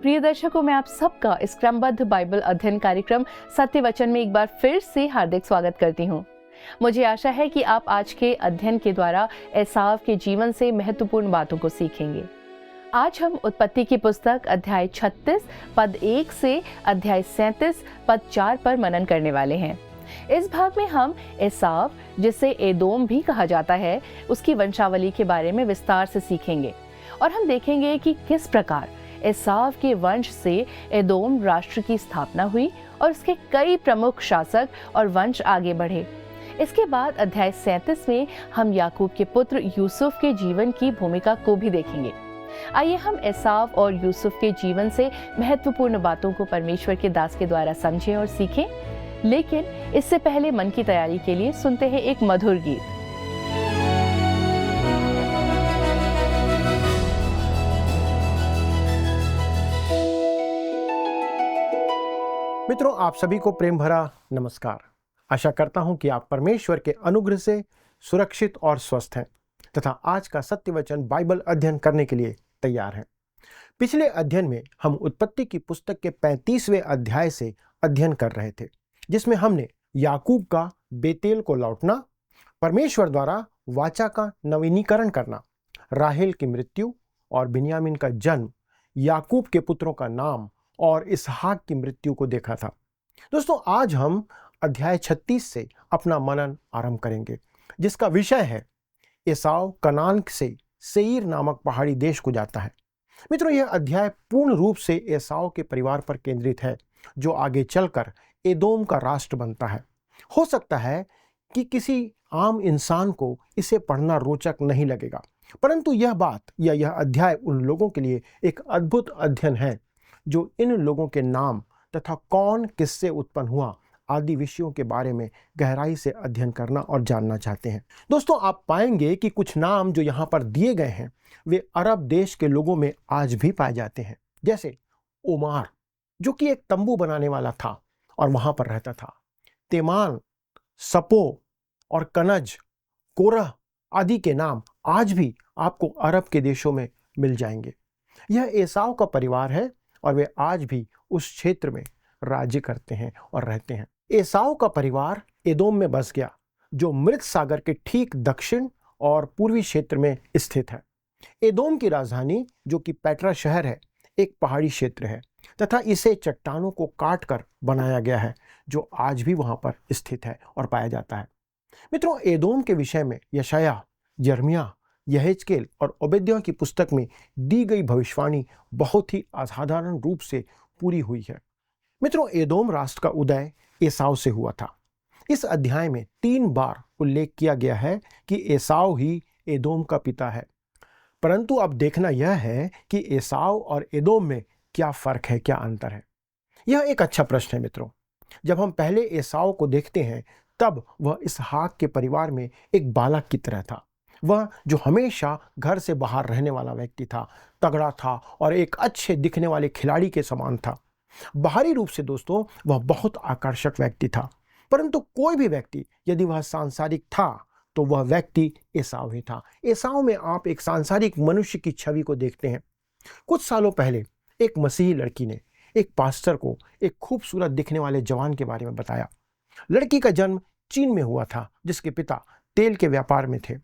प्रिय दर्शकों, मैं आप सबका इस क्रमबद्ध बाइबल अध्ययन कार्यक्रम सत्य वचन में एक बार फिर से हार्दिक स्वागत करती हूँ। मुझे आशा है कि आप आज के अध्ययन के द्वारा एसाव के जीवन से महत्वपूर्ण बातों को सीखेंगे। आज हम उत्पत्ति की पुस्तक अध्याय 36 पद 1 से अध्याय 37 पद 4 पर मनन करने वाले हैं। इस भाग में हम एसाव, जिसे एदोम भी कहा जाता है, उसकी वंशावली के बारे में विस्तार से सीखेंगे और हम देखेंगे कि किस प्रकार एसाव के वंश से एदोम राष्ट्र की स्थापना हुई और उसके कई प्रमुख शासक और वंश आगे बढ़े। इसके बाद अध्याय 37 में हम याकूब के पुत्र यूसुफ के जीवन की भूमिका को भी देखेंगे। आइए हम एसाव और यूसुफ के जीवन से महत्वपूर्ण बातों को परमेश्वर के दास के द्वारा समझें और सीखें। लेकिन इससे पहले मन की तैयारी के लिए सुनते हैं एक मधुर गीत। मित्रों, आप सभी को प्रेम भरा नमस्कार। आशा करता हूं कि आप परमेश्वर के अनुग्रह से सुरक्षित और स्वस्थ हैं तथा आज का सत्य वचन बाइबल अध्ययन करने के लिए तैयार हैं। पिछले अध्ययन में हम उत्पत्ति की पुस्तक के 35वें अध्याय से अध्ययन कर रहे थे, जिसमें हमने याकूब का बेतेल को लौटना, परमेश्वर द्वारा वाचा का नवीनीकरण करना, राहेल की मृत्यु और बिन्यामीन का जन्म, याकूब के पुत्रों का नाम और इसहाक की मृत्यु को देखा था। दोस्तों, आज हम अध्याय 36 से अपना मनन आरंभ करेंगे, जिसका विषय है एसाव कनान से सेईर नामक पहाड़ी देश को जाता है। मित्रों, यह अध्याय पूर्ण रूप से एसाव के परिवार पर केंद्रित है, जो आगे चलकर एदोम का राष्ट्र बनता है। हो सकता है कि किसी आम इंसान को इसे पढ़ना रोचक नहीं लगेगा, परंतु यह बात या यह अध्याय उन लोगों के लिए एक अद्भुत अध्ययन है जो इन लोगों के नाम तथा कौन किससे उत्पन्न हुआ आदि विषयों के बारे में गहराई से अध्ययन करना और जानना चाहते हैं। दोस्तों, आप पाएंगे कि कुछ नाम जो यहाँ पर दिए गए हैं वे अरब देश के लोगों में आज भी पाए जाते हैं, जैसे ओमार, जो कि एक तंबू बनाने वाला था और वहां पर रहता था। तेमान, सपो और कनज, कोरह आदि के नाम आज भी आपको अरब के देशों में मिल जाएंगे। यह एसाव का परिवार है और वे आज भी उस क्षेत्र में राज्य करते हैं और रहते हैं। एसाव का परिवार एदोम में बस गया, जो मृत सागर के ठीक दक्षिण और पूर्वी क्षेत्र में स्थित है। एदोम की राजधानी, जो कि पेट्रा शहर है, एक पहाड़ी क्षेत्र है तथा इसे चट्टानों को काटकर बनाया गया है, जो आज भी वहां पर स्थित है और पाया जाता है। मित्रों, एदोम के विषय में यशायाह, यिर्मयाह, यहेजकेल और ओबद्याह की पुस्तक में दी गई भविष्यवाणी बहुत ही असाधारण रूप से पूरी हुई है। मित्रों, एदोम राष्ट्र का उदय एसाव से हुआ था। इस अध्याय में 3 बार उल्लेख किया गया है कि एसाव ही एदोम का पिता है, परंतु अब देखना यह है कि एसाव और एदोम में क्या फर्क है, क्या अंतर है। यह एक अच्छा प्रश्न है मित्रों। जब हम पहले एसाव को देखते हैं, तब वह इसहाक के परिवार में एक बालक की तरह था। वह जो हमेशा घर से बाहर रहने वाला व्यक्ति था, तगड़ा था और एक अच्छे दिखने वाले खिलाड़ी के समान था। बाहरी रूप से दोस्तों वह बहुत आकर्षक व्यक्ति था, परंतु कोई भी व्यक्ति यदि वह सांसारिक था तो वह व्यक्ति एसाव ही था। एसाव में आप एक सांसारिक मनुष्य की छवि को देखते हैं। कुछ सालों पहले एक मसीही लड़की ने एक पास्टर को एक खूबसूरत दिखने वाले जवान के बारे में बताया। लड़की का जन्म चीन में हुआ था, जिसके पिता तेल के व्यापार में थे।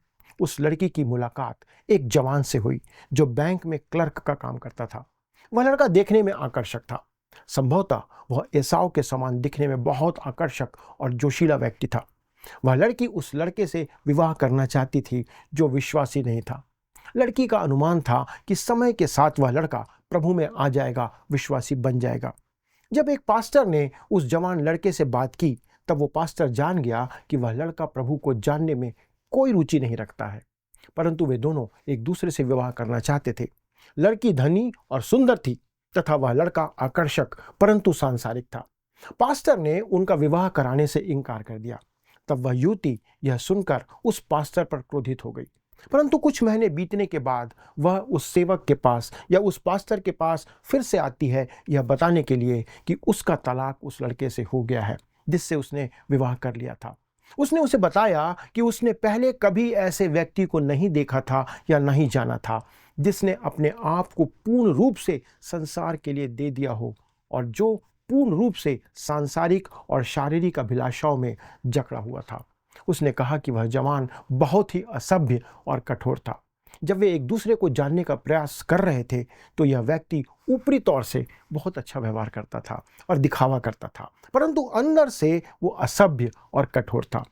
उस लड़की की मुलाकात एक जवान से हुई जो बैंक में क्लर्क का काम करता था। वह लड़का देखने में आकर्षक था। संभवतः वह एसाव के समान दिखने में बहुत आकर्षक और जोशीला व्यक्ति था। वह लड़की उस लड़के से विवाह करना चाहती थी जो विश्वासी नहीं था। लड़की का अनुमान था कि समय के साथ वह लड़का प्रभु में आ जाएगा, विश्वासी बन जाएगा। जब एक पास्टर ने उस जवान लड़के से बात की, तब वो पास्टर जान गया कि वह लड़का प्रभु को जानने में कोई रुचि नहीं रखता है, परंतु वे दोनों एक दूसरे से विवाह करना चाहते थे। लड़की धनी और सुंदर थी तथा वह लड़का आकर्षक परंतु सांसारिक था। पास्टर ने उनका विवाह कराने से इनकार कर दिया। तब वह युवती यह सुनकर उस पास्टर पर क्रोधित हो गई, परंतु कुछ महीने बीतने के बाद वह उस सेवक के पास या उस पास्टर के पास फिर से आती है, यह बताने के लिए कि उसका तलाक उस लड़के से हो गया है जिससे उसने विवाह कर लिया था। उसने उसे बताया कि उसने पहले कभी ऐसे व्यक्ति को नहीं देखा था या नहीं जाना था, जिसने अपने आप को पूर्ण रूप से संसार के लिए दे दिया हो और जो पूर्ण रूप से सांसारिक और शारीरिक अभिलाषाओं में जकड़ा हुआ था। उसने कहा कि वह जवान बहुत ही असभ्य और कठोर था। जब वे एक दूसरे को जानने का प्रयास कर रहे थे तो यह व्यक्ति ऊपरी तौर से बहुत अच्छा व्यवहार करता था और दिखावा करता था, परंतु अंदर से वो असभ्य और कठोर था।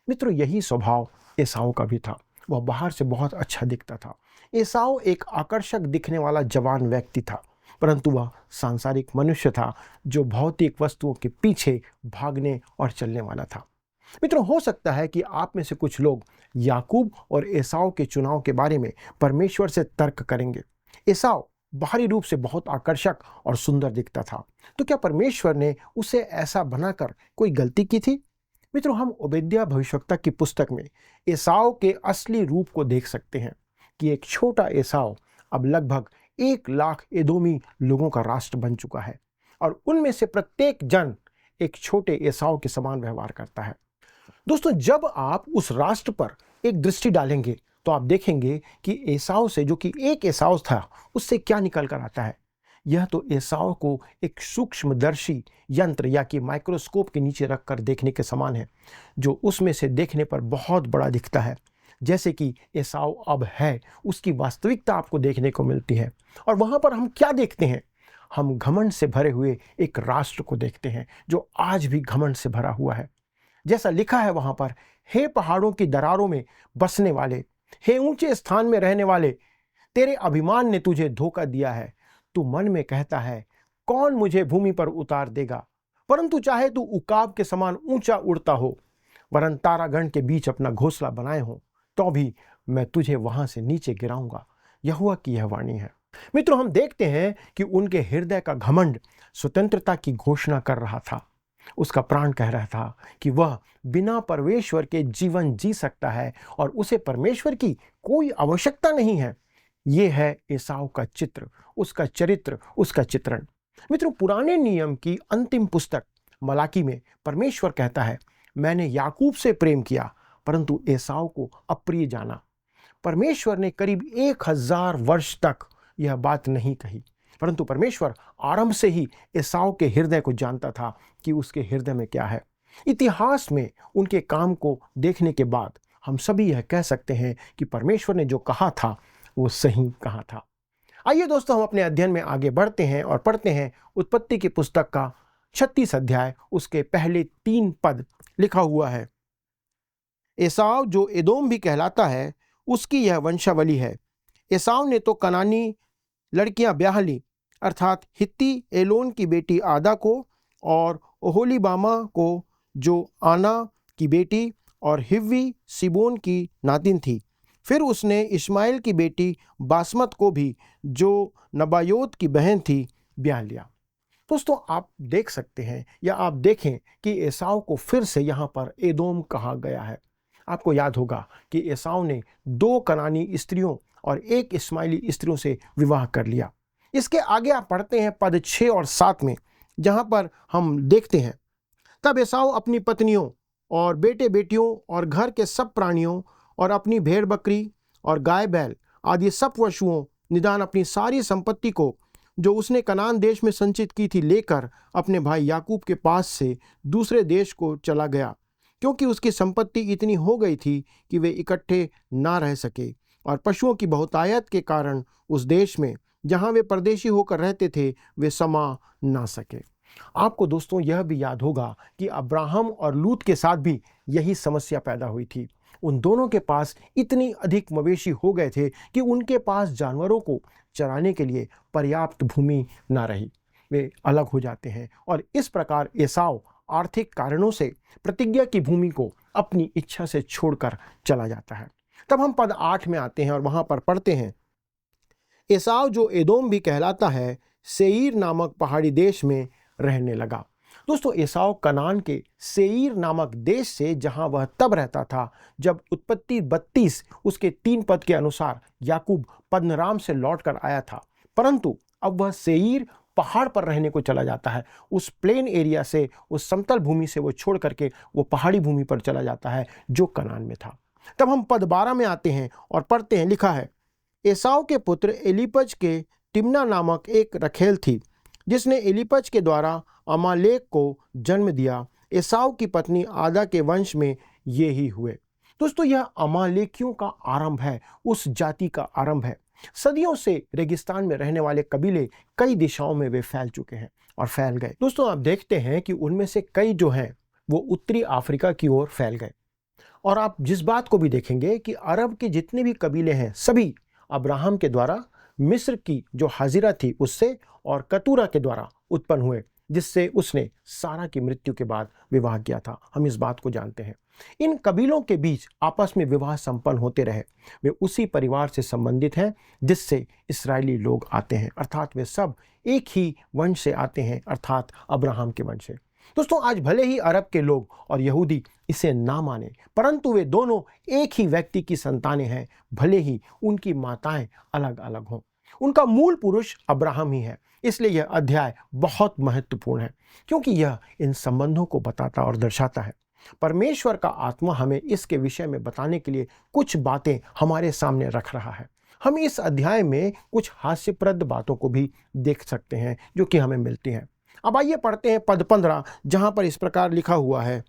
मित्रों, यही स्वभाव एसाव का भी था। वह बाहर से बहुत अच्छा दिखता था। एसाव एक आकर्षक दिखने वाला जवान व्यक्ति था, परंतु वह सांसारिक मनुष्य था जो भौतिक वस्तुओं के पीछे भागने और चलने वाला था। मित्रों, हो सकता है कि आप में से कुछ लोग याकूब और एसाव के चुनाव के बारे में परमेश्वर से तर्क करेंगे। एसाव बाहरी रूप से बहुत आकर्षक और सुंदर दिखता था, तो क्या परमेश्वर ने उसे ऐसा बनाकर कोई गलती की थी? मित्रों, हम ओबेद्याह भविष्यवक्ता की पुस्तक में एसाव के असली रूप को देख सकते हैं कि एक छोटा एसाव अब लगभग 1,00,000 एदोमी लोगों का राष्ट्र बन चुका है और उनमें से प्रत्येक जन एक छोटे एसाव के समान व्यवहार करता है। दोस्तों, जब आप उस राष्ट्र पर एक दृष्टि डालेंगे तो आप देखेंगे कि एसाव से, जो कि एक एसाव था, उससे क्या निकल कर आता है। यह तो एसाव को एक सूक्ष्मदर्शी यंत्र या कि माइक्रोस्कोप के नीचे रखकर देखने के समान है, जो उसमें से देखने पर बहुत बड़ा दिखता है। जैसे कि एसाव अब है, उसकी वास्तविकता आपको देखने को मिलती है। और वहाँ पर हम क्या देखते हैं? हम घमंड से भरे हुए एक राष्ट्र को देखते हैं जो आज भी घमंड से भरा हुआ है। जैसा लिखा है वहाँ पर, हे पहाड़ों की दरारों में बसने वाले, हे ऊंचे स्थान में रहने वाले, तेरे अभिमान ने तुझे धोखा दिया है। तू मन में कहता है, कौन मुझे भूमि पर उतार देगा? परंतु चाहे तू उकाब के समान ऊंचा उड़ता हो, वरन तारागण के बीच अपना घोंसला बनाए हो, तो भी मैं तुझे वहां से नीचे गिराऊंगा। यहोवा की यह वाणी है। मित्रों, हम देखते हैं कि उनके हृदय का घमंड स्वतंत्रता की घोषणा कर रहा था। उसका प्राण कह रहा था कि वह बिना परमेश्वर के जीवन जी सकता है और उसे परमेश्वर की कोई आवश्यकता नहीं है। यह है एसाव का चित्र, उसका चरित्र, उसका चित्रण। मित्रों, पुराने नियम की अंतिम पुस्तक मलाकी में परमेश्वर कहता है, मैंने याकूब से प्रेम किया परंतु एसाव को अप्रिय जाना। परमेश्वर ने करीब 1000 वर्ष तक यह बात नहीं कही, परंतु परमेश्वर आरंभ से ही एसाव के हृदय को जानता था कि उसके हृदय में क्या है। इतिहास में उनके काम को देखने के बाद हम सभी यह कह सकते हैं कि परमेश्वर ने जो कहा था वो सही कहा था। आइए दोस्तों, हम अपने अध्ययन में आगे बढ़ते हैं और पढ़ते हैं उत्पत्ति की पुस्तक का 36 अध्याय, उसके पहले 3 पद। लिखा हुआ है, एसाव जो एदोम भी कहलाता है, उसकी यह वंशावली है। एसाव ने तो कनानी लड़कियां ब्याह ली, अर्थात हित्ती एलोन की बेटी आदा को और ओहोलीबामा को, जो आना की बेटी और हिव्वी सिबोन की नातिन थी। फिर उसने इस्माइल की बेटी बासमत को भी, जो नबायोत की बहन थी, ब्याह लिया। दोस्तों, आप देख सकते हैं या आप देखें कि एसाव को फिर से यहाँ पर एदोम कहा गया है। आपको याद होगा कि एसाव ने 2 कनानी स्त्रियों और 1 इस्माइली स्त्रियों से विवाह कर लिया। इसके आगे आप पढ़ते हैं पद 6 और 7 में, जहाँ पर हम देखते हैं, तब एसाव अपनी पत्नियों और बेटे बेटियों और घर के सब प्राणियों और अपनी भेड़ बकरी और गाय बैल आदि सब पशुओं, निदान अपनी सारी संपत्ति को जो उसने कनान देश में संचित की थी, लेकर अपने भाई याकूब के पास से दूसरे देश को चला गया, क्योंकि उसकी संपत्ति इतनी हो गई थी कि वे इकट्ठे ना रह सके, और पशुओं की बहुतायत के कारण उस देश में जहाँ वे परदेशी होकर रहते थे वे समा ना सके। आपको दोस्तों यह भी याद होगा कि अब्राहम और लूत के साथ भी यही समस्या पैदा हुई थी। उन दोनों के पास इतनी अधिक मवेशी हो गए थे कि उनके पास जानवरों को चराने के लिए पर्याप्त भूमि ना रही। वे अलग हो जाते हैं और इस प्रकार एसाव आर्थिक कारणों से प्रतिज्ञा की भूमि को अपनी इच्छा से छोड़कर चला जाता है। तब हम पद 8 में आते हैं और वहां पर पढ़ते हैं, एसाव जो एदोम भी कहलाता है, सेईर नामक पहाड़ी देश में रहने लगा। दोस्तों, एसाव कनान के सेईर नामक देश से, जहां वह तब रहता था जब उत्पत्ति 32 उसके 3 पद के अनुसार याकूब पद्दनराम से लौटकर आया था, परंतु अब वह सेईर पहाड़ पर रहने को चला जाता है। उस प्लेन एरिया से, उस समतल भूमि से वो छोड़ करके वो पहाड़ी भूमि पर चला जाता है जो कनान में था। तब हम पद 12 में आते हैं और पढ़ते हैं, लिखा है, एसाव के पुत्र एलीपज के तिम्ना नामक एक रखेल थी, जिसने एलीपज के द्वारा अमालेक को जन्म दिया। एसाव की पत्नी आदा के वंश में ये ही हुए। दोस्तों, यह अमालेकियों का आरंभ है, उस जाति का आरंभ है। सदियों से रेगिस्तान में रहने वाले कबीले कई दिशाओं में वे फैल चुके हैं और फैल गए। दोस्तों, आप देखते हैं कि उनमें से कई जो हैं वो उत्तरी अफ्रीका की ओर फैल गए। और आप जिस बात को भी देखेंगे कि अरब के जितने भी कबीले हैं सभी अब्राहम के द्वारा मिस्र की जो हाजिरा थी उससे और कतूरा के द्वारा उत्पन्न हुए, जिससे उसने सारा की मृत्यु के बाद विवाह किया था। हम इस बात को जानते हैं। इन कबीलों के बीच आपस में विवाह संपन्न होते रहे। वे उसी परिवार से संबंधित हैं जिससे इस्राएली लोग आते हैं, अर्थात वे सब एक ही वंश से आते हैं, अर्थात अब्राहम के वंश से। दोस्तों, आज भले ही अरब के लोग और यहूदी इसे ना माने, परंतु वे दोनों एक ही व्यक्ति की संतानें हैं, भले ही उनकी माताएं अलग अलग हों। उनका मूल पुरुष अब्राहम ही है। इसलिए यह अध्याय बहुत महत्वपूर्ण है, क्योंकि यह इन संबंधों को बताता और दर्शाता है। परमेश्वर का आत्मा हमें इसके विषय में बताने के लिए कुछ बातें हमारे सामने रख रहा है। हम इस अध्याय में कुछ हास्यप्रद बातों को भी देख सकते हैं जो कि हमें मिलती हैं। अब आइए पढ़ते हैं पद 15, जहां पर इस प्रकार लिखा हुआ है,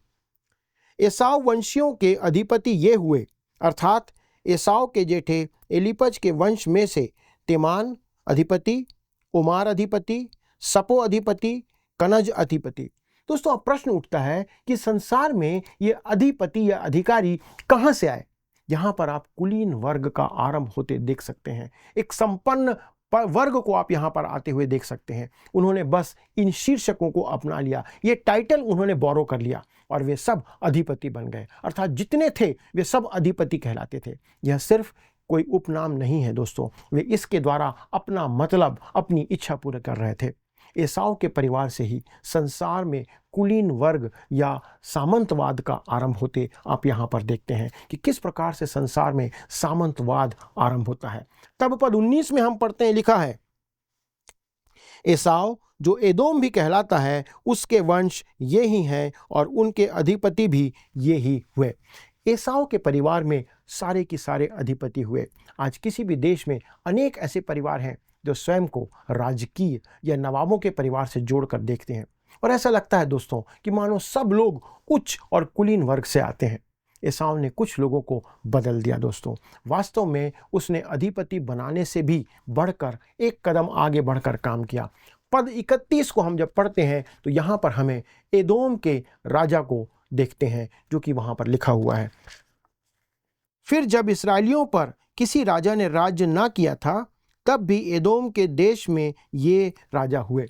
एसाव वंशियों के अधिपति ये हुए, अर्थात एसाव के जेठे एलीपज के वंश में से तेमान अधिपति, उमार अधिपति, सपो अधिपति, कनज अधिपति। दोस्तों, अब प्रश्न उठता है कि संसार में ये अधिपति या अधिकारी कहाँ से आए। यहाँ पर आप कुलीन वर्ग का आरंभ होते देख सकते हैं। एक संपन्न वर्ग को आप यहाँ पर आते हुए देख सकते हैं। उन्होंने बस इन शीर्षकों को अपना लिया, ये टाइटल उन्होंने बोरो कर लिया और वे सब अधिपति बन गए, अर्थात जितने थे वे सब अधिपति कहलाते थे। यह सिर्फ कोई उपनाम नहीं है दोस्तों, वे इसके द्वारा अपना मतलब, अपनी इच्छा पूरी कर रहे थे। एसाव के परिवार से ही संसार में कुलीन वर्ग या सामंतवाद का आरंभ होते आप यहाँ पर देखते हैं कि किस प्रकार से संसार में सामंतवाद आरंभ होता है। तब पद 19 में हम पढ़ते हैं, लिखा है, एसाव जो एदोम भी कहलाता है, उसके वंश ये ही हैं और उनके अधिपति भी ये ही हुए। एसाव के परिवार में सारे के सारे अधिपति हुए। आज किसी भी देश में अनेक ऐसे परिवार हैं जो स्वयं को राजकीय या नवाबों के परिवार से जोड़कर देखते हैं, और ऐसा लगता है दोस्तों कि मानो सब लोग उच्च और कुलीन वर्ग से आते हैं। एसाव ने कुछ लोगों को बदल दिया दोस्तों। वास्तव में उसने अधिपति बनाने से भी बढ़कर एक कदम आगे बढ़कर काम किया। पद 31 को हम जब पढ़ते हैं तो यहाँ पर हमें एदोम के राजा को देखते हैं, जो कि वहाँ पर लिखा हुआ है, फिर जब इस्राएलियों पर किसी राजा ने राज्य ना किया था, तब भी एदोम के देश में ये राजा हुए।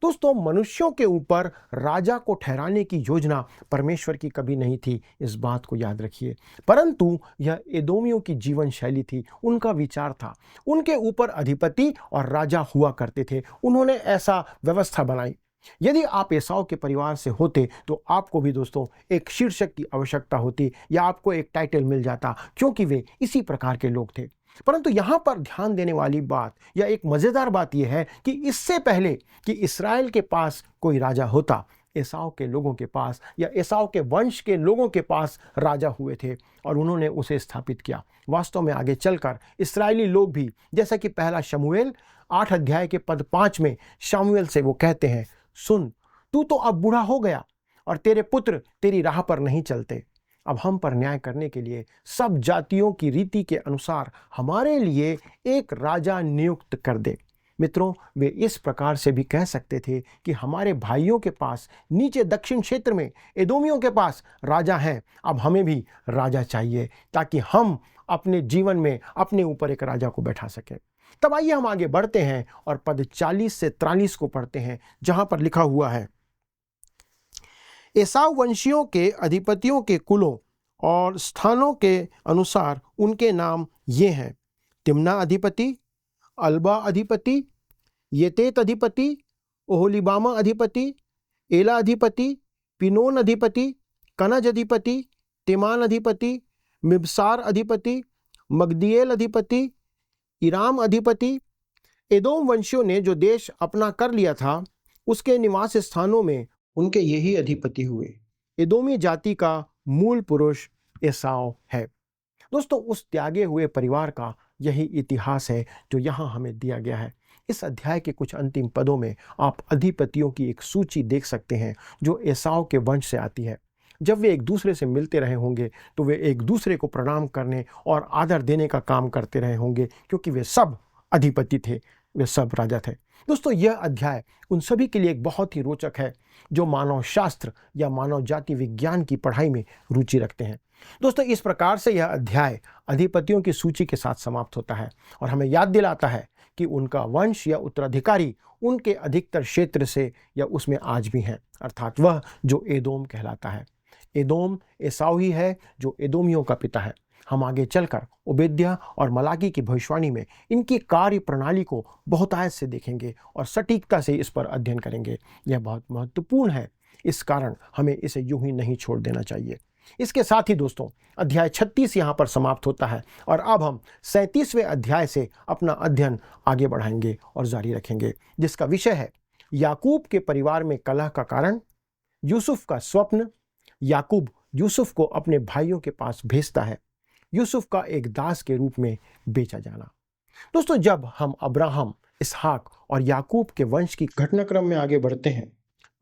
दोस्तों, मनुष्यों के ऊपर राजा को ठहराने की योजना परमेश्वर की कभी नहीं थी, इस बात को याद रखिए। परंतु यह एदोमियों की जीवन शैली थी, उनका विचार था। उनके ऊपर अधिपति और राजा हुआ करते थे। उन्होंने ऐसा व्यवस्था बनाई। यदि आप एसाव के परिवार से होते तो आपको भी दोस्तों एक शीर्षक की आवश्यकता होती या आपको एक टाइटल मिल जाता, क्योंकि वे इसी प्रकार के लोग थे। परंतु यहाँ पर ध्यान देने वाली बात या एक मज़ेदार बात यह है कि इससे पहले कि इस्राएल के पास कोई राजा होता, एसाव के लोगों के पास या एसाव के वंश के लोगों के पास राजा हुए थे और उन्होंने उसे स्थापित किया। वास्तव में आगे चलकर इस्राएली लोग भी, जैसा कि पहला शमूएल 8 अध्याय के पद 5 में शमूएल से वो कहते हैं, सुन, तू तो अब बूढ़ा हो गया और तेरे पुत्र तेरी राह पर नहीं चलते। अब हम पर न्याय करने के लिए सब जातियों की रीति के अनुसार हमारे लिए एक राजा नियुक्त कर दे। मित्रों, वे इस प्रकार से भी कह सकते थे कि हमारे भाइयों के पास नीचे दक्षिण क्षेत्र में एदोमियों के पास राजा हैं, अब हमें भी राजा चाहिए ताकि हम अपने जीवन में अपने ऊपर एक राजा को बैठा सकें। तब आइए हम आगे बढ़ते हैं और पद 40 से 43 को पढ़ते हैं, जहां पर लिखा हुआ है, एसाव वंशियों के अधिपतियों के कुलों और स्थानों के अनुसार उनके नाम ये हैं, तिम्ना अधिपति, अल्बा अधिपति, येतेत अधिपति, ओहोलीबामा अधिपति, एला अधिपति, पिनोन अधिपति, कनज अधिपति, तेमान अधिपति, मिबसार अधिपति, मगदिएल अधिपति, इराम अधिपति। एदोम वंशियों ने जो देश अपना कर लिया था, उसके निवास स्थानों में उनके यही अधिपति हुए। एदोमी जाति का मूल पुरुष एसाव है। दोस्तों, उस त्यागे हुए परिवार का यही इतिहास है जो यहाँ हमें दिया गया है। इस अध्याय के कुछ अंतिम पदों में आप अधिपतियों की एक सूची देख सकते हैं जो एसाव के वंश से आती है। जब वे एक दूसरे से मिलते रहे होंगे तो वे एक दूसरे को प्रणाम करने और आदर देने का काम करते रहे होंगे, क्योंकि वे सब अधिपति थे, वे सब राजा थे। दोस्तों, यह अध्याय उन सभी के लिए एक बहुत ही रोचक है जो मानव शास्त्र या मानव जाति विज्ञान की पढ़ाई में रुचि रखते हैं। दोस्तों, इस प्रकार से यह अध्याय अधिपतियों की सूची के साथ समाप्त होता है और हमें याद दिलाता है कि उनका वंश या उत्तराधिकारी उनके अधिकतर क्षेत्र से या उसमें आज भी हैं, अर्थात वह जो एदोम कहलाता है। एदोम एसाव ही है जो एदोमियों का पिता है। हम आगे चलकर ओबेद्याह और मलाकी की भविष्यवाणी में इनकी कार्य प्रणाली को बहुतायत से देखेंगे और सटीकता से इस पर अध्ययन करेंगे। यह बहुत महत्वपूर्ण है, इस कारण हमें इसे यूं ही नहीं छोड़ देना चाहिए। इसके साथ ही दोस्तों, अध्याय 36 यहाँ पर समाप्त होता है और अब हम 37वें अध्याय से अपना अध्ययन आगे बढ़ाएंगे और जारी रखेंगे, जिसका विषय है याकूब के परिवार में कलह का कारण, यूसुफ का स्वप्न, याकूब यूसुफ को अपने भाइयों के पास भेजता है, यूसुफ का एक दास के रूप में बेचा जाना। दोस्तों, जब हम अब्राहम, इसहाक और याकूब के वंश की घटनाक्रम में आगे बढ़ते हैं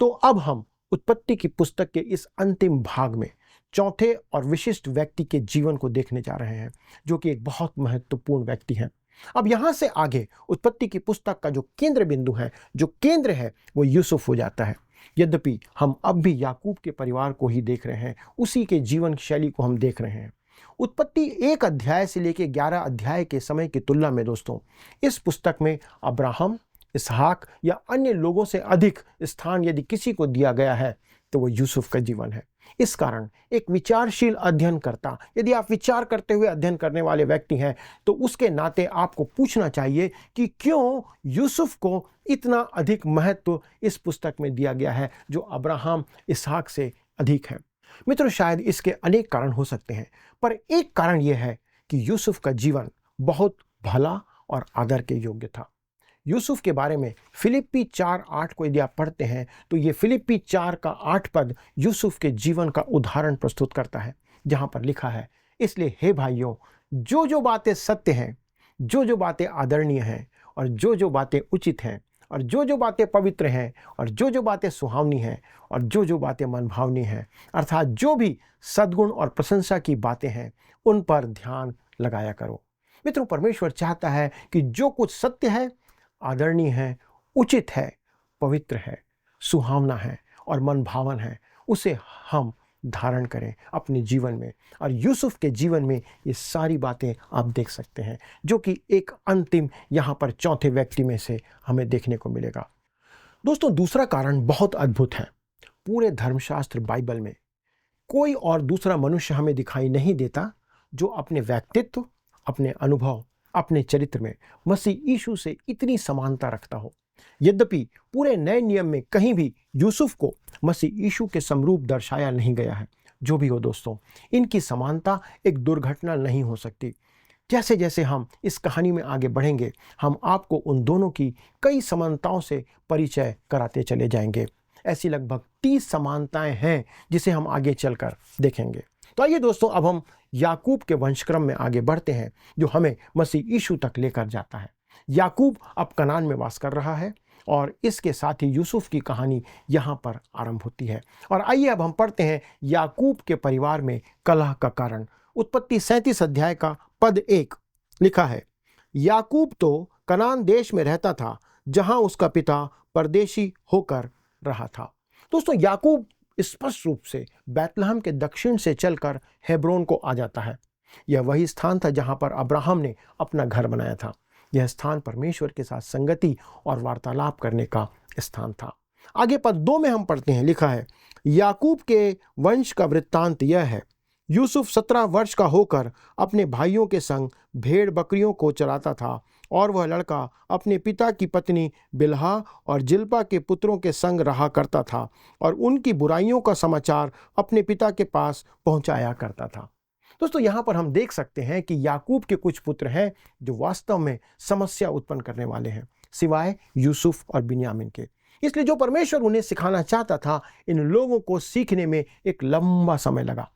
तो अब हम उत्पत्ति की पुस्तक के इस अंतिम भाग में चौथे और विशिष्ट व्यक्ति के जीवन को देखने जा रहे हैं, जो कि एक बहुत महत्वपूर्ण व्यक्ति हैं। अब यहाँ से आगे उत्पत्ति की पुस्तक का जो केंद्र बिंदु है, जो केंद्र है, वो यूसुफ हो जाता है। यद्यपि हम अब भी याकूब के परिवार को ही देख रहे हैं, उसी के जीवन शैली को हम देख रहे हैं। उत्पत्ति 1 अध्याय से लेकर 11 अध्याय के समय की तुलना में दोस्तों, इस पुस्तक में अब्राहम, इसहाक या अन्य लोगों से अधिक स्थान यदि किसी को दिया गया है तो वो यूसुफ का जीवन है। इस कारण एक विचारशील अध्ययनकर्ता, यदि आप विचार करते हुए अध्ययन करने वाले व्यक्ति हैं, तो उसके नाते आपको पूछना चाहिए कि क्यों यूसुफ को इतना अधिक महत्व इस पुस्तक में दिया गया है जो अब्राहम, इसहाक से अधिक है। मित्रों, शायद इसके अनेक कारण हो सकते हैं, पर एक कारण यह है कि यूसुफ का जीवन बहुत भला और आदर के योग्य था। यूसुफ के बारे में फिलिप्पी 4:8 को यदि आप पढ़ते हैं तो ये फिलिप्पी 4 का 8 पद यूसुफ के जीवन का उदाहरण प्रस्तुत करता है, जहां पर लिखा है, इसलिए हे भाइयों, जो जो बातें सत्य हैं, जो जो बातें आदरणीय हैं और जो जो बातें उचित हैं और जो जो बातें पवित्र हैं और जो जो बातें सुहावनी हैं और जो जो बातें मनभावनी हैं, अर्थात जो भी सद्गुण और प्रशंसा की बातें हैं, उन पर ध्यान लगाया करो। मित्रों, परमेश्वर चाहता है कि जो कुछ सत्य है, आदरणीय है, उचित है, पवित्र है, सुहावना है और मनभावन है, उसे हम धारण करें अपने जीवन में। और यूसुफ के जीवन में ये सारी बातें आप देख सकते हैं, जो कि एक अंतिम यहाँ पर चौथे व्यक्ति में से हमें देखने को मिलेगा। दोस्तों, दूसरा कारण बहुत अद्भुत है। पूरे धर्मशास्त्र बाइबल में कोई और दूसरा मनुष्य हमें दिखाई नहीं देता जो अपने व्यक्तित्व, अपने अनुभव, अपने चरित्र में मसीह यीशु से इतनी समानता रखता हो। यद्यपि पूरे नए नियम में कहीं भी यूसुफ को मसीह यीशु के समरूप दर्शाया नहीं गया है। जो भी हो दोस्तों, इनकी समानता एक दुर्घटना नहीं हो सकती। जैसे जैसे हम इस कहानी में आगे बढ़ेंगे, हम आपको उन दोनों की कई समानताओं से परिचय कराते चले जाएंगे। ऐसी लगभग 30 समानताएं हैं जिसे हम आगे चलकर देखेंगे। तो आइए दोस्तों, अब हम याकूब के वंशक्रम में आगे बढ़ते हैं, जो हमें मसीह यीशु तक लेकर जाता है। याकूब अब कनान में वास कर रहा है और इसके साथ ही यूसुफ की कहानी यहाँ पर आरंभ होती है। और आइए अब हम पढ़ते हैं याकूब के परिवार में कलह का कारण। उत्पत्ति 37 अध्याय का पद 1 लिखा है, याकूब तो कनान देश में रहता था जहाँ उसका पिता परदेशी होकर रहा था। दोस्तों, याकूब स्पष्ट रूप से बैतलहम के दक्षिण से चलकर हेब्रोन को आ जाता है। यह वही स्थान था जहां पर अब्राहम ने अपना घर बनाया था। यह स्थान परमेश्वर के साथ संगति और वार्तालाप करने का स्थान था। आगे पद 2 में हम पढ़ते हैं, लिखा है, याकूब के वंश का वृत्तांत यह है, यूसुफ 17 वर्ष का होकर अपने भाइयों के संग भेड़ बकरियों को चराता था और वह लड़का अपने पिता की पत्नी बिल्हा और जिल्पा के पुत्रों के संग रहा करता था और उनकी बुराइयों का समाचार अपने पिता के पास पहुंचाया करता था। दोस्तों, यहाँ पर हम देख सकते हैं कि याकूब के कुछ पुत्र हैं जो वास्तव में समस्या उत्पन्न करने वाले हैं, सिवाय यूसुफ और बिन्यामीन के। इसलिए जो परमेश्वर उन्हें सिखाना चाहता था, इन लोगों को सीखने में एक लंबा समय लगा।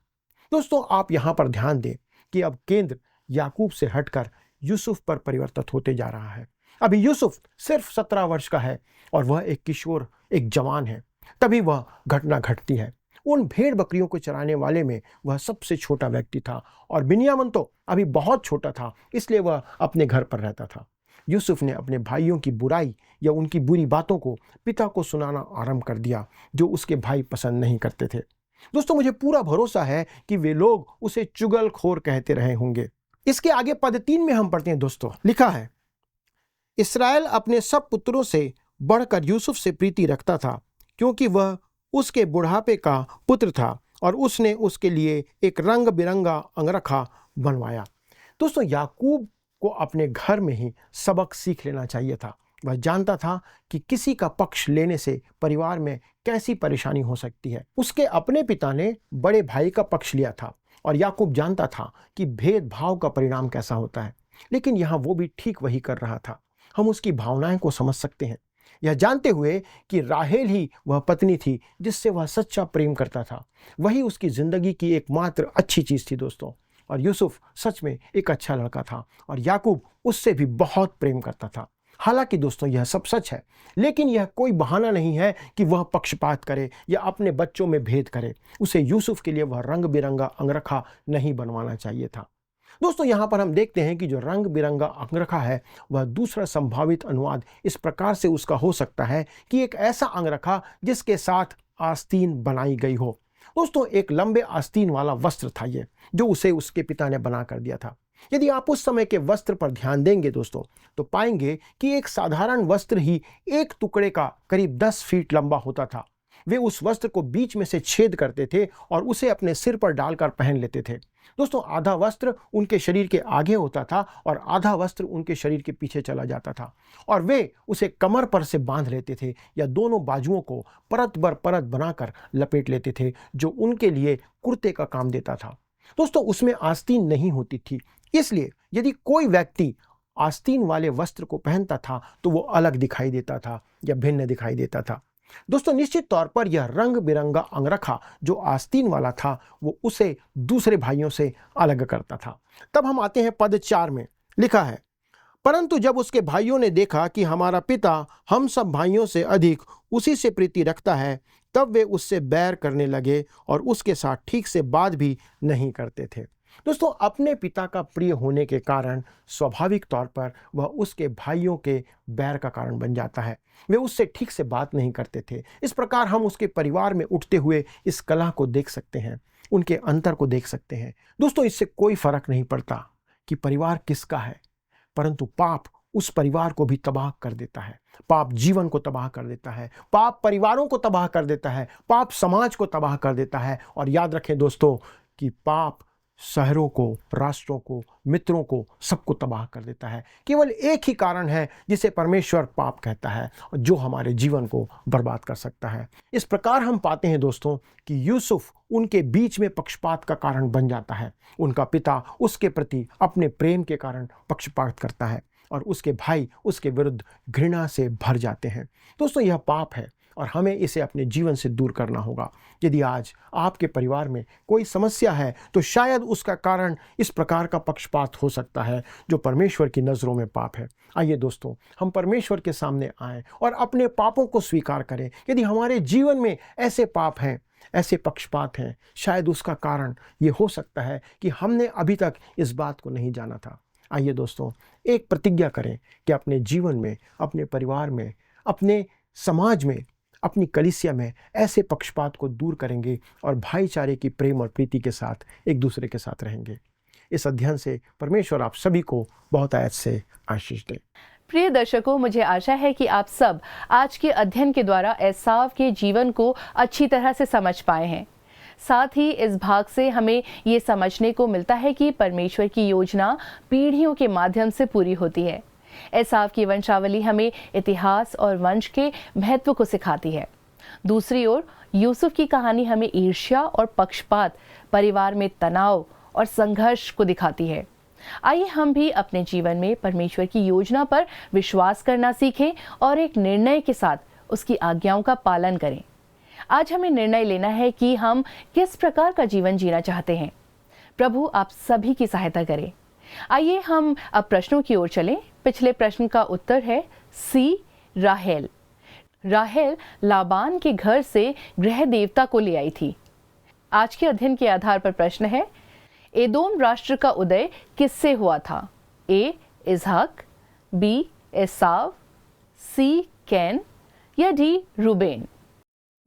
दोस्तों, आप यहाँ पर ध्यान दें कि अब केंद्र याकूब से हटकर यूसुफ पर परिवर्तित होते जा रहा है। अभी यूसुफ सिर्फ 17 वर्ष का है और वह एक किशोर, एक जवान है। तभी वह घटना घटती है। उन भेड़ बकरियों को चराने वाले में वह सबसे छोटा व्यक्ति था और बिन्यामीन तो अभी बहुत छोटा था, इसलिए वह अपने घर पर रहता था। यूसुफ ने अपने भाइयों की बुराई या उनकी बुरी बातों को पिता को सुनाना आरंभ कर दिया, जो उसके भाई पसंद नहीं करते थे। दोस्तों, मुझे पूरा भरोसा है कि वे लोग उसे चुगलखोर कहते रहे होंगे। इसके आगे पद 3 में हम पढ़ते हैं दोस्तों, लिखा है, इस्राएल अपने सब पुत्रों से बढ़कर यूसुफ से प्रीति रखता था, क्योंकि वह उसके बुढ़ापे का पुत्र था और उसने उसके लिए एक रंग बिरंगा अंगरखा बनवाया। दोस्तों, याकूब को अपने घर में ही सबक सीख लेना चाहिए था। वह जानता था कि किसी का पक्ष लेने से परिवार में कैसी परेशानी हो सकती है। उसके अपने पिता ने बड़े भाई का पक्ष लिया था और याकूब जानता था कि भेदभाव का परिणाम कैसा होता है, लेकिन यहाँ वो भी ठीक वही कर रहा था। हम उसकी भावनाएं को समझ सकते हैं, यह जानते हुए कि राहेल ही वह पत्नी थी जिससे वह सच्चा प्रेम करता था। वही उसकी जिंदगी की एकमात्र अच्छी चीज थी दोस्तों। और यूसुफ सच में एक अच्छा लड़का था और याकूब उससे भी बहुत प्रेम करता था। हालांकि दोस्तों, यह सब सच है, लेकिन यह कोई बहाना नहीं है कि वह पक्षपात करे या अपने बच्चों में भेद करे। उसे यूसुफ के लिए वह रंग बिरंगा अंगरखा नहीं बनवाना चाहिए था। दोस्तों, यहाँ पर हम देखते हैं कि जो रंग बिरंगा अंगरखा है, वह दूसरा संभावित अनुवाद इस प्रकार से उसका हो सकता है कि एक ऐसा अंगरखा जिसके साथ आस्तीन बनाई गई हो। दोस्तों, एक लंबे आस्तीन वाला वस्त्र था ये, जो उसे उसके पिता ने बना कर दिया था। यदि आप उस समय के वस्त्र पर ध्यान देंगे दोस्तों, तो पाएंगे कि एक साधारण वस्त्र ही एक टुकड़े का करीब 10 फीट लंबा होता था। वे उस वस्त्र को बीच में से छेद करते थे और उसे अपने सिर पर डालकर पहन लेते थे। दोस्तों, आधा वस्त्र उनके शरीर के आगे होता था और आधा वस्त्र उनके शरीर के पीछे चला जाता था और वे उसे कमर पर से बांध लेते थे या दोनों बाजुओं को परत बर परत बनाकर लपेट लेते थे, जो उनके लिए कुर्ते का काम देता था। दोस्तों, उसमें आस्तीन नहीं होती थी, इसलिए यदि कोई व्यक्ति आस्तीन वाले वस्त्र को पहनता था तो वो अलग दिखाई देता था या भिन्न दिखाई देता था। दोस्तों, निश्चित तौर पर यह रंग बिरंगा अंगरखा जो आस्तीन वाला था, वो उसे दूसरे भाइयों से अलग करता था। तब हम आते हैं पद 4 में, लिखा है, परंतु जब उसके भाइयों ने देखा कि हमारा पिता हम सब भाइयों से अधिक उसी से प्रीति रखता है, तब वे उससे बैर करने लगे और उसके साथ ठीक से बात भी नहीं करते थे। दोस्तों, अपने पिता का प्रिय होने के कारण स्वाभाविक तौर पर वह उसके भाइयों के बैर का कारण बन जाता है। वे उससे ठीक से बात नहीं करते थे। इस प्रकार हम उसके परिवार में उठते हुए इस कलह को देख सकते हैं, उनके अंतर को देख सकते हैं। दोस्तों, इससे कोई फर्क नहीं पड़ता कि परिवार किसका है, परंतु पाप उस परिवार को भी तबाह कर देता है। पाप जीवन को तबाह कर देता है, पाप परिवारों को तबाह कर देता है, पाप समाज को तबाह कर देता है। और याद रखें दोस्तों कि पाप शहरों को, राष्ट्रों को, मित्रों को, सबको तबाह कर देता है। केवल एक ही कारण है जिसे परमेश्वर पाप कहता है, जो हमारे जीवन को बर्बाद कर सकता है। इस प्रकार हम पाते हैं दोस्तों कि यूसुफ उनके बीच में पक्षपात का कारण बन जाता है। उनका पिता उसके प्रति अपने प्रेम के कारण पक्षपात करता है और उसके भाई उसके विरुद्ध घृणा से भर जाते हैं। दोस्तों, यह पाप है और हमें इसे अपने जीवन से दूर करना होगा। यदि आज आपके परिवार में कोई समस्या है तो शायद उसका कारण इस प्रकार का पक्षपात हो सकता है, जो परमेश्वर की नज़रों में पाप है। आइए दोस्तों, हम परमेश्वर के सामने आएं और अपने पापों को स्वीकार करें। यदि हमारे जीवन में ऐसे पाप हैं, ऐसे पक्षपात हैं, शायद उसका कारण ये हो सकता है कि हमने अभी तक इस बात को नहीं जाना था। आइए दोस्तों, एक प्रतिज्ञा करें कि अपने जीवन में, अपने परिवार में, अपने समाज में, अपनी कलीसिया में ऐसे पक्षपात को दूर करेंगे और भाईचारे की प्रेम और प्रीति के साथ एक दूसरे के साथ रहेंगे। इस अध्ययन से परमेश्वर आप सभी को बहुत आयत से आशीष दे। प्रिय दर्शकों, मुझे आशा है कि आप सब आज के अध्ययन के द्वारा एसाव के जीवन को अच्छी तरह से समझ पाए हैं। साथ ही इस भाग से हमें ये समझने को मिलता है कि परमेश्वर की योजना पीढ़ियों के माध्यम से पूरी होती है। एसाव की वंशावली हमें इतिहास और वंश के महत्व को सिखाती है। दूसरी ओर यूसुफ की कहानी हमें ईर्ष्या और पक्षपात, परिवार में तनाव और संघर्ष को दिखाती है। आइए हम भी अपने जीवन में परमेश्वर की योजना पर विश्वास करना सीखें और एक निर्णय के साथ उसकी आज्ञाओं का पालन करें। आज हमें निर्णय लेना है कि हम किस प्रकार का जीवन जीना चाहते हैं। प्रभु आप सभी की सहायता करें। आइए हम अब प्रश्नों की ओर चलें। पिछले प्रश्न का उत्तर है सी, राहेल। राहेल लाबान के घर से गृह देवता को ले आई थी। आज के अध्ययन के आधार पर प्रश्न है, एदोम राष्ट्र का उदय किससे हुआ था? ए, इसहाक, बी, एसाव, सी, कैन या डी, रूबेन।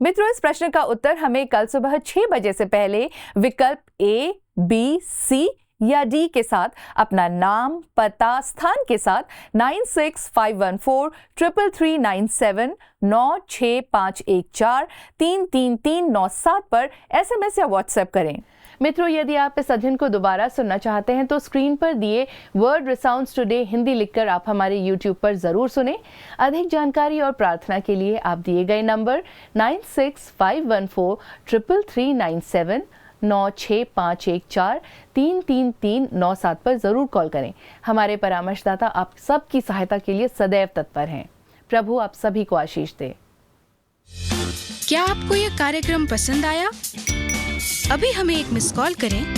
मित्रों, इस प्रश्न का उत्तर हमें कल सुबह 6 बजे से पहले विकल्प ए, बी, सी या डी के साथ अपना नाम, पता, स्थान के साथ 9651433397 96514 33397 पर SMS या WhatsApp करें। मित्रों, यदि आप इस अध्ययन को दोबारा सुनना चाहते हैं तो स्क्रीन पर दिए वर्ड रिसाउंड्स टुडे हिंदी लिखकर आप हमारे YouTube पर जरूर सुनें। अधिक जानकारी और प्रार्थना के लिए आप दिए गए नंबर 9651433397 96514 33397 पर जरूर कॉल करें। हमारे परामर्शदाता आप सबकी सहायता के लिए सदैव तत्पर हैं। प्रभु आप सभी को आशीष दे। क्या आपको यह कार्यक्रम पसंद आया? अभी हमें एक मिस कॉल करें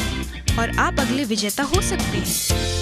और आप अगले विजेता हो सकते हैं।